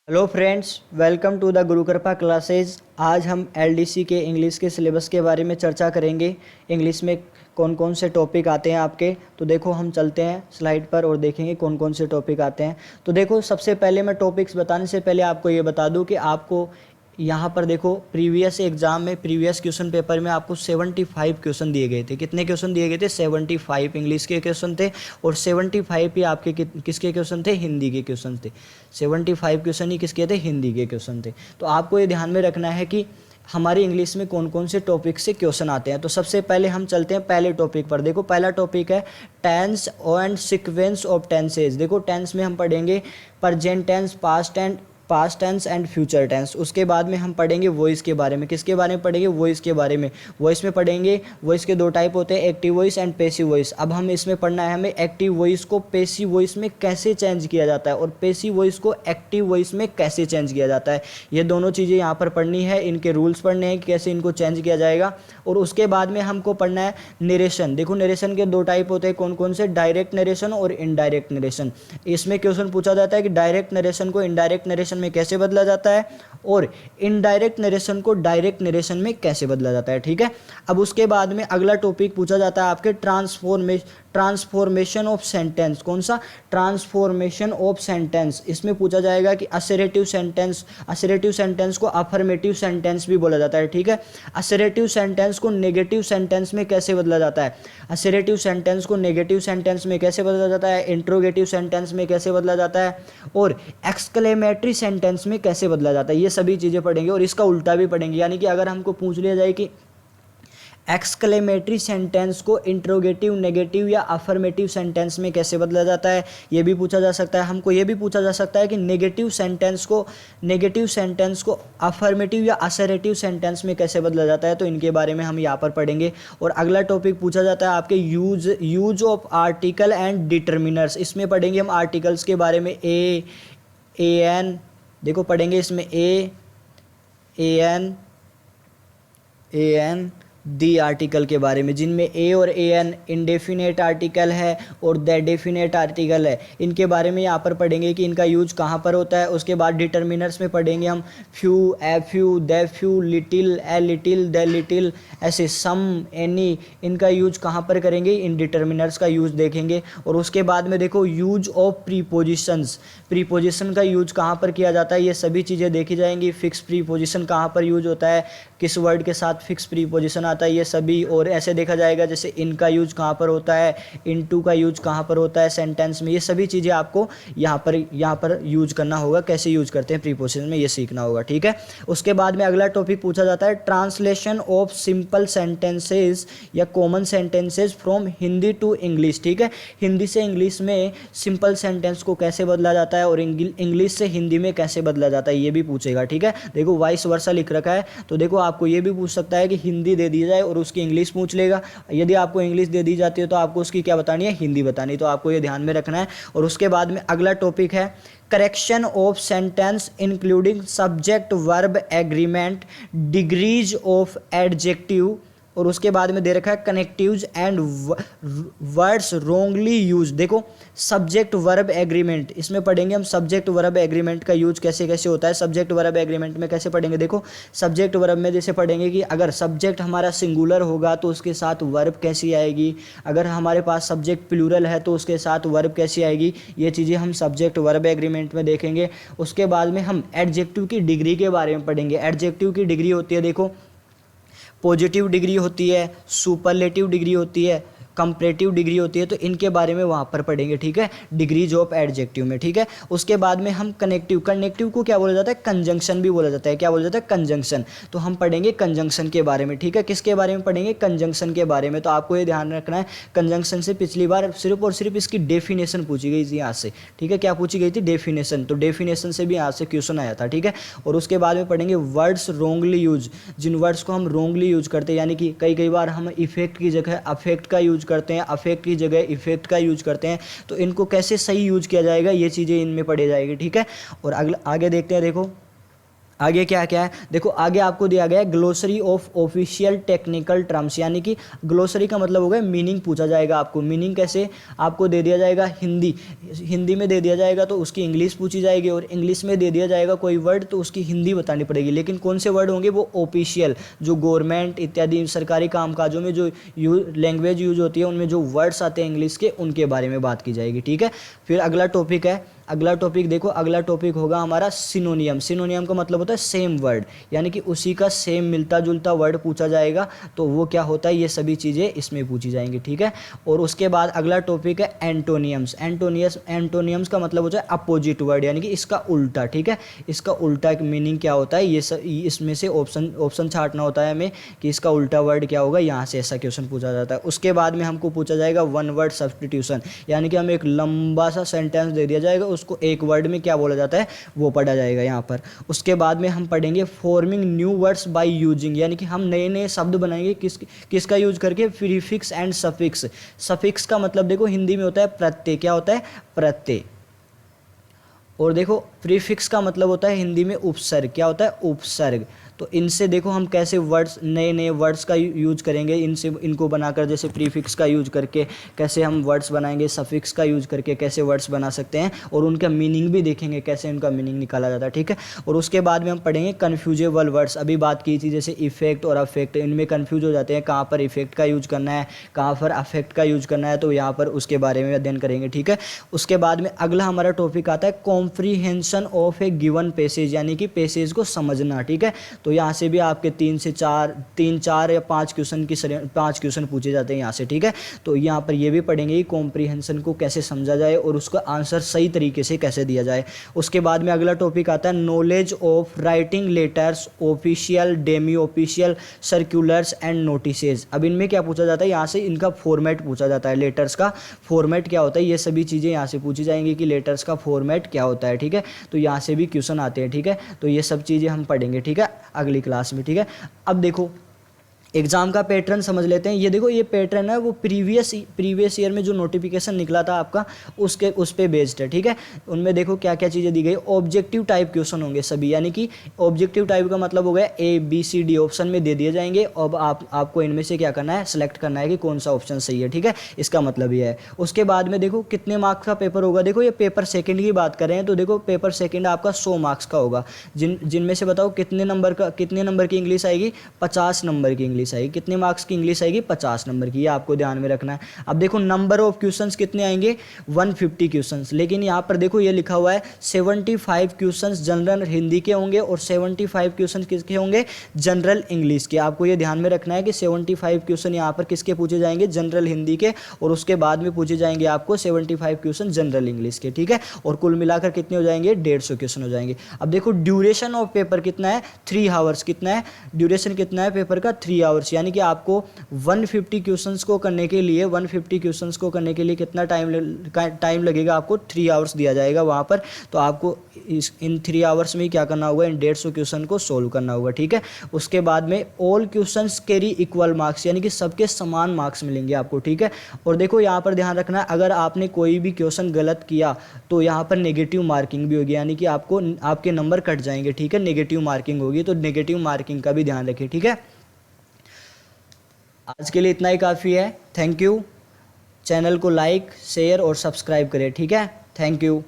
Hello friends, welcome to the Guru Kripa classes. आज हम LDC के इंग्लिश के सिलेबस के बारे में चर्चा करेंगे। इंग्लिश में कौन कौन से टॉपिक आते हैं आपके। तो देखो, हम चलते हैं स्लाइड पर और देखेंगे कौन कौन से टॉपिक आते हैं। तो देखो, सबसे पहले मैं टॉपिक्स बताने से पहले आपको ये बता दूं कि आपको यहाँ पर देखो, प्रीवियस एग्जाम में प्रीवियस क्वेश्चन पेपर में आपको 75 क्वेश्चन दिए गए थे। कितने क्वेश्चन दिए गए थे? 75 इंग्लिश के क्वेश्चन थे और 75 ही आपके किसके क्वेश्चन थे? हिंदी के क्वेश्चन थे। 75 क्वेश्चन ही किसके थे? हिंदी के क्वेश्चन थे। तो आपको ये ध्यान में रखना है कि हमारी इंग्लिश में कौन कौन से टॉपिक से क्वेश्चन आते हैं। तो सबसे पहले हम चलते हैं पहले टॉपिक पर। देखो, पहला टॉपिक है tense and sequence of tenses. देखो, टेंस में हम पढ़ेंगे present tense, past tense and future tense. उसके बाद में हम पढ़ेंगे वॉइस के बारे में। किसके बारे में पढ़ेंगे? वॉइस के बारे में। वॉइस में पढ़ेंगे, वॉइस के दो टाइप होते हैं, active voice and passive voice. अब हम इसमें पढ़ना है हमें एक्टिव वॉइस को पैसिव वॉइस में कैसे चेंज किया जाता है और पैसिव वॉइस को एक्टिव वॉइस में कैसे चेंज किया जाता है। ये दोनों चीज़ें यहाँ पर पढ़नी है, इनके रूल्स पढ़ने हैं कैसे इनको चेंज किया जाएगा। और उसके बाद में हमको पढ़ना है नरेशन। देखो, नरेशन के दो टाइप होते हैं, कौन कौन से? डायरेक्ट नरेशन और इनडायरेक्ट नरेशन। इसमें क्वेश्चन पूछा जाता है कि डायरेक्ट नरेशन को इनडायरेक्ट नरेशन में कैसे बदला जाता है और इनडायरेक्ट नरेशन को डायरेक्ट नरेशन में कैसे बदला जाता है। ठीक है। अब उसके बाद में अगला टॉपिक पूछा जाता है आपके ट्रांसफॉर्मेशन ऑफ सेंटेंस। कौन सा? Transformation of sentence. इसमें पूछा जाएगा कि असर्टिव सेंटेंस को अफर्मेटिव सेंटेंस भी बोला जाता है। ठीक है। असर्टिव सेंटेंस को नेगेटिव सेंटेंस में कैसे बदला जाता है? असर्टिव सेंटेंस को नेगेटिव सेंटेंस में कैसे बदला जाता है? इंट्रोगेटिव सेंटेंस में कैसे बदला जाता है? और एक्सक्लेमेटरी सेंटेंस में कैसे बदला जाता है? ये सभी चीज़ें पढ़ेंगे और इसका उल्टा भी पढ़ेंगे। यानी कि अगर हमको पूछ लिया जाए कि एक्सक्लेमेटरी सेंटेंस को इंट्रोगेटिव, नेगेटिव या अफर्मेटिव सेंटेंस में कैसे बदला जाता है, ये भी पूछा जा सकता है। हमको ये भी पूछा जा सकता है कि नेगेटिव सेंटेंस को अफर्मेटिव या असर्टिव सेंटेंस में कैसे बदला जाता है। तो इनके बारे में हम यहाँ पर पढ़ेंगे। और अगला टॉपिक पूछा जाता है आपके use of article and determiners. इसमें पढ़ेंगे हम आर्टिकल्स के बारे में। ए एन, देखो पढ़ेंगे इसमें ए एन दी आर्टिकल के बारे में, जिनमें ए और ए एन इंडेफिनेट आर्टिकल है और द डेफिनेट आर्टिकल है। इनके बारे में यहाँ पर पढ़ेंगे कि इनका यूज कहाँ पर होता है। उसके बाद डिटर्मिनर्स में पढ़ेंगे हम few, a few, the few, little, a little, the little, ऐसे सम, एनी, इनका यूज कहाँ पर करेंगे? इन डिटर्मिनर्स का यूज देखेंगे। और उसके बाद में देखो, यूज ऑफ प्रीपोजिशंस। प्रीपोजिशन का यूज कहाँ पर किया जाता है, ये सभी चीज़ें देखी जाएंगी। फिक्स प्रीपोजिशन कहाँ पर यूज होता है, किस वर्ड के साथ फिक्स प्रीपोजिशन आता है, ये सभी। और ऐसे देखा जाएगा जैसे इनका यूज कहाँ पर होता है, इनटू का यूज कहाँ पर होता है सेंटेंस में। ये सभी चीज़ें आपको यहाँ पर यूज करना होगा। कैसे यूज करते हैं प्रीपोजिशन में, ये सीखना होगा। ठीक है। उसके बाद में अगला टॉपिक पूछा जाता है ट्रांसलेशन ऑफ सिंपल सेंटेंसेज या common sentences from Hindi to English. ठीक है। हिंदी से इंग्लिश में सिंपल सेंटेंस को कैसे बदला जाता है और इंग्लिश से हिंदी में कैसे बदला जाता है, ये भी पूछेगा। ठीक है। देखो, वाइस वर्सा लिख रखा है, तो देखो आपको ये भी पूछ सकता है कि हिंदी दे दी जाए और उसकी इंग्लिश पूछ लेगा। यदि आपको इंग्लिश दे दी जाती है तो आपको उसकी क्या बतानी है? हिंदी बतानी। तो आपको ये ध्यान में रखना है। और उसके बाद में अगला टॉपिक है correction of sentence including subject verb agreement, degrees of adjective. और उसके बाद में दे रखा है connectives and words wrongly use. देखो, सब्जेक्ट वर्ब एग्रीमेंट, इसमें पढ़ेंगे हम सब्जेक्ट वर्ब एग्रीमेंट का यूज कैसे कैसे होता है। सब्जेक्ट वर्ब एग्रीमेंट में कैसे पढ़ेंगे? देखो, सब्जेक्ट वर्ब में जैसे पढ़ेंगे कि अगर सब्जेक्ट हमारा सिंगुलर होगा तो उसके साथ वर्ब कैसी आएगी, अगर हमारे पास सब्जेक्ट प्लूरल है तो उसके साथ वर्ब कैसी आएगी। ये चीज़ें हम सब्जेक्ट वर्ब एग्रीमेंट में देखेंगे। उसके बाद में हम एडजेक्टिव की डिग्री के बारे में पढ़ेंगे। एडजेक्टिव की डिग्री होती है, देखो, पॉजिटिव डिग्री होती है, सुपरलेटिव डिग्री होती है, कंपैरेटिव डिग्री होती है। तो इनके बारे में वहाँ पर पढ़ेंगे। ठीक है। डिग्रीज ऑफ एडजेक्टिव में। ठीक है। उसके बाद में हम कनेक्टिव को क्या बोला जाता है? कंजंक्शन भी बोला जाता है। क्या बोला जाता है? कंजंक्शन। तो हम पढ़ेंगे कंजंक्शन के बारे में। ठीक है। किसके बारे में पढ़ेंगे? कंजंक्शन के बारे में। तो आपको ये ध्यान रखना है, कंजंक्शन से पिछली बार सिर्फ और सिर्फ इसकी डेफिनेशन पूछी गई थी यहाँ से। ठीक है। क्या पूछी गई थी? डेफिनेशन। तो डेफिनेशन से भी यहाँ से क्वेश्चन आया था। ठीक है। और उसके बाद में पढ़ेंगे वर्ड्स रोंगली यूज। जिन वर्ड्स को हम रोंगली यूज करते हैं, यानी कि कई बार हम इफेक्ट की जगह अफेक्ट का यूज करते हैं, अफेक्ट की जगह इफेक्ट का यूज करते हैं। तो इनको कैसे सही यूज किया जाएगा, ये चीज़ें इनमें पढ़ी जाएगी। ठीक है। और अगला आगे देखते हैं। देखो, आगे क्या क्या है, देखो आगे आपको दिया गया है glossary of official technical terms, यानी कि ग्लोसरी का मतलब होगा मीनिंग पूछा जाएगा आपको। मीनिंग कैसे आपको दे दिया जाएगा, हिंदी में दे दिया जाएगा तो उसकी इंग्लिश पूछी जाएगी, और इंग्लिश में दे दिया जाएगा कोई वर्ड तो उसकी हिंदी बतानी पड़ेगी। लेकिन कौन से वर्ड होंगे, वो ऑफिशियल, जो गवर्नमेंट इत्यादि सरकारी कामकाजों में जो लैंग्वेज यूज होती है उनमें जो वर्ड्स आते हैं इंग्लिश के, उनके बारे में बात की जाएगी। ठीक है, फिर अगला टॉपिक है, अगला टॉपिक देखो, अगला टॉपिक होगा हमारा सिनोनियम। सिनोनियम का मतलब होता है सेम वर्ड, यानी कि उसी का सेम मिलता जुलता वर्ड पूछा जाएगा, तो वो क्या होता है, ये सभी चीज़ें इसमें पूछी जाएंगी। ठीक है, और उसके बाद अगला टॉपिक है एंटोनियम्स। एंटोनियम्स का मतलब होता है अपोजिट वर्ड, यानी कि इसका उल्टा। ठीक है, इसका उल्टा मीनिंग क्या होता है, ये सब इसमें से ऑप्शन छांटना होता है हमें कि इसका उल्टा वर्ड क्या होगा, यहाँ से ऐसा क्वेश्चन पूछा जाता है। उसके बाद में हमको पूछा जाएगा वन वर्ड सब्स्टिट्यूशन, यानी कि हमें एक लंबा सा सेंटेंस दे दिया जाएगा, उसको एक वर्ड में क्या बोला जाता है वो पढ़ा जाएगा यहाँ पर। उसके बाद में हम पढ़ेंगे forming new words by using, यानी कि हम नए नए शब्द बनाएंगे किसका यूज करके, प्रीफिक्स एंड सफिक्स। सफिक्स का मतलब देखो हिंदी में होता है प्रत्यय, क्या होता है प्रत्यय, और देखो प्रीफिक्स का मतलब होता है हिंदी में उपसर्ग, क्या होता है उपसर्ग। तो इनसे देखो हम कैसे वर्ड्स, नए नए वर्ड्स का यूज करेंगे, इनसे इनको बनाकर, जैसे प्रीफिक्स का यूज करके कैसे हम वर्ड्स बनाएंगे, सफिक्स का यूज करके कैसे वर्ड्स बना सकते हैं, और उनका मीनिंग भी देखेंगे कैसे उनका मीनिंग निकाला जाता है। ठीक है, और उसके बाद में हम पढ़ेंगे कन्फ्यूजेबल वर्ड्स। अभी बात की थी जैसे इफेक्ट और अफेक्ट, इनमें कन्फ्यूज हो जाते हैं, कहाँ पर इफेक्ट का यूज करना है, कहाँ पर अफेक्ट का यूज करना है, तो यहाँ पर उसके बारे में अध्ययन करेंगे। ठीक है, उसके बाद में अगला हमारा टॉपिक आता है comprehension of A given passage, यानी कि पैसेज को समझना। ठीक है, तो यहाँ से भी आपके 3 4 या 5 क्वेश्चन की 5 क्वेश्चन पूछे जाते हैं यहाँ से। ठीक है, तो यहाँ पर ये भी पढ़ेंगे कि कॉम्प्रीहेंशन को कैसे समझा जाए और उसका आंसर सही तरीके से कैसे दिया जाए। उसके बाद में अगला टॉपिक आता है knowledge of writing letters, official, Demi official, circulars and notices. अब इनमें क्या पूछा जाता है, यहाँ से इनका फॉर्मेट पूछा जाता है, लेटर्स का फॉर्मेट क्या होता है, ये सभी चीज़ें यहाँ से पूछी जाएंगी कि लेटर्स का फॉर्मेट क्या होता है। ठीक है, तो यहाँ से भी क्वेश्चन आते हैं। ठीक है, तो ये सब चीज़ें हम पढ़ेंगे। ठीक है, अगली क्लास में। ठीक है, अब देखो एग्जाम का पैटर्न समझ लेते हैं। ये देखो ये पैटर्न है वो प्रीवियस ईयर में जो नोटिफिकेशन निकला था आपका उस पे बेस्ड है। ठीक है, उनमें देखो क्या क्या चीज़ें दी गई, ऑब्जेक्टिव टाइप क्वेश्चन होंगे सभी, यानी कि ऑब्जेक्टिव टाइप का मतलब हो गया ABCD ऑप्शन में दे दिए जाएंगे। अब आपको इनमें से क्या करना है, सेलेक्ट करना है कि कौन सा ऑप्शन सही है। ठीक है, इसका मतलब ये है। उसके बाद में देखो कितने मार्क्स का पेपर होगा, देखो ये पेपर सेकंड की बात कर रहे हैं, तो देखो पेपर सेकंड आपका 100 मार्क्स का होगा, जिनमें से बताओ कितने नंबर की इंग्लिश आएगी, 50 नंबर की इंग्लिश आएगी। कितने मार्क्स की इंग्लिश आएगी, 50 नंबर की, ये आपको ध्यान में रखना है। अब देखो नंबर ऑफ क्वेश्चंस कितने आएंगे, 150 क्वेश्चंस, लेकिन यहाँ पर देखो ये लिखा हुआ है 75 क्वेश्चंस जनरल हिंदी के होंगे और 75 क्वेश्चन किसके होंगे, जनरल इंग्लिश के। आपको ये ध्यान में रखना है कि 75 क्वेश्चन यहाँ पर किसके पूछे जाएंगे, जनरल हिंदी के, और उसके बाद में पूछे जाएंगे आपको 75 क्वेश्चन जनरल इंग्लिश के। ठीक है, और कुल मिलाकर कितने हो जाएंगे, 150 क्वेश्चन हो जाएंगे। अब देखो ड्यूरेशन ऑफ पेपर कितना है, 3 आवर्स। कितना है ड्यूरेशन, कितना है पेपर का, 3 आवर्स, यानी कि आपको 150 क्वेश्चंस को करने के लिए कितना टाइम लगेगा, आपको 3 आवर्स दिया जाएगा वहाँ पर। तो आपको इन 3 आवर्स में क्या करना होगा, इन 150 क्वेश्चन को सोल्व करना होगा। ठीक है, उसके बाद में all questions carry equal marks, यानी कि सबके समान मार्क्स मिलेंगे आपको। ठीक है, और देखो यहाँ पर ध्यान रखना है, अगर आपने कोई भी क्वेश्चन गलत किया तो यहाँ पर नेगेटिव मार्किंग भी होगी, यानी कि आपके नंबर कट जाएंगे। ठीक है, नेगेटिव मार्किंग होगी, तो नेगेटिव मार्किंग का भी ध्यान रखिए। ठीक है, आज के लिए इतना ही काफ़ी है। Thank you. चैनल को लाइक, शेयर और सब्सक्राइब करें। ठीक है, थैंक यू।